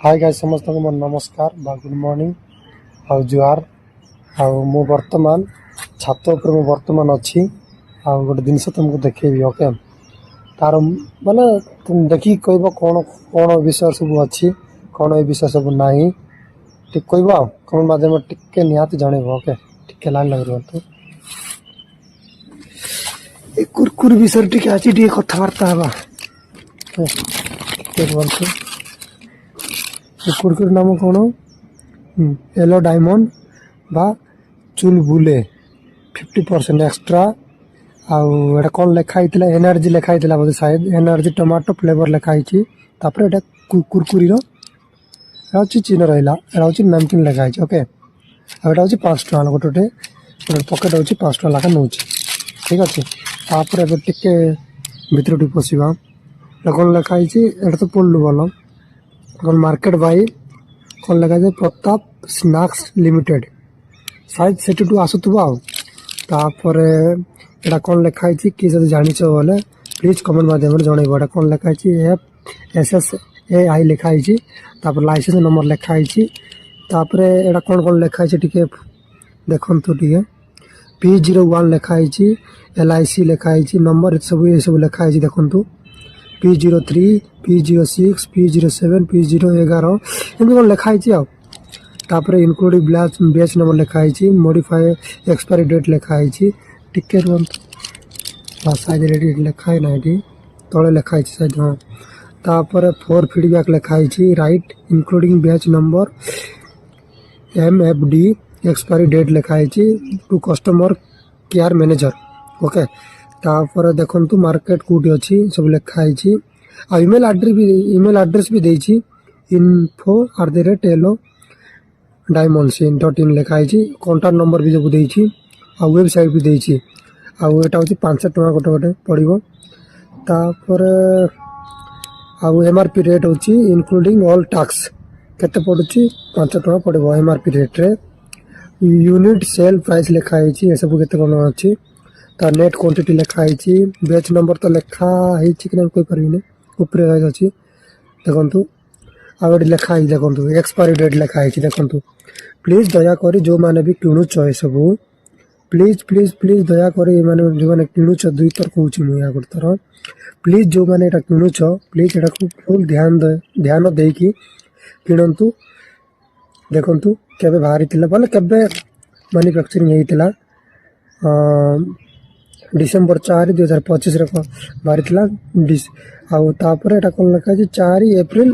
hi guys समस्त को मोर नमस्कार बा गुड मॉर्निंग आउ जुआर आउ मु वर्तमान छात ऊपर मु वर्तमान अच्छी आउ गोटे जिनस तुमको देखेबी ओके तार माने तुम देखी कहब कौन कौन विषय सब अच्छी कौन ए विषय सब नहीं ठीक कहब कमेंट माध्यम टिके निहाती जनइब ओके टिके लाइन लग रुहतु ए कुरकुर विषय टिके आज टिके कथबार्ता हवा टिके रुहतु कुरकुर नाम कौन येलो डायमंड बा चुलबुले 50% एक्स्ट्रा आउ कौन लिखाई एनर्जी लिखाई बोधे शायद एनर्जी टमाटो फ्लेवर लिखाई एटा कुरकुरी चिन्ह रहा एटा नमकीन लिखाई ओके आटा हूँ 5 टका गोटे पकेट हूँ 5 टका लाखा नौ ठीक अच्छे तापर टिके भितर टी पशिवा कौन लिखाई एटा तो पढ़लु भल कौन मार्केट बाई कौन लिखाई प्रताप स्नैक्स लिमिटेड शायद से आसुवा आपर एटा कौन लिखाई कि जब जाच बोले प्लीज कमेंट माध्यम जनइब एटा कौन लिखाई FSSAI लिखाई लाइसेंस नंबर लिखाई तापर एटा कौन कौन लिखाई टिके देखु टे P01 लिखाई LIC लिखाई नंबर सब ये सब लिखाई देखु P03 P06 P07 P011 एमती कौन लिखाई तापर इनक्लूडिंग बैच नंबर लिखाई मॉडिफाई एक्सपायरी डेट लिखाई टिके रुहतु शायद रेडी लिखाई ना तले लिखाई शायद हाँ तापर 4 फीडबैक लिखाई right including batch number MFD expiry date लिखाई to customer care manager okay तापर देखु मार्केट कोटी अच्छी सब लिखाई ईमेल एड्रेस भी देती info@elo diamonds.in लिखाई कॉन्टाक्ट नंबर भी सब देती वेबसाइट भी देती आटा हूँ 5 टका गोटे गोटे पड़ो तापर MRP रेट हूँ इनक्लूडिंग ऑल टैक्स केते पड़ुची 5 टका पड़ो MRP रेट रे यूनिट सेल प्राइस लिखाई ये सब केते कौन अच्छी ता नेट क्वांटिटी लिखाई बैच नंबर तो लिखाई कि ना कोई पारे ऊपर अच्छी देखु आउ लिखाई देखु एक्सपायरी डेट लिखाई देखु प्लीज दयाक जो मैंने भी किणुच ये सब प्लीज प्लीज प्लीज दयाक जो मैंने किणुच 2 थर कहूँ मुझे गोटे थर प्लीज जो मैंने यहाँ किणुच प्लीज यहाँ फुल ध्यान देकी किणतु देखु केबे बाहरी बोले केबे मैन्युफैक्चरिंग होता डिसेम्बर 4 2025 बाहरी तापर एटा कौन लिखाई 4 एप्रिल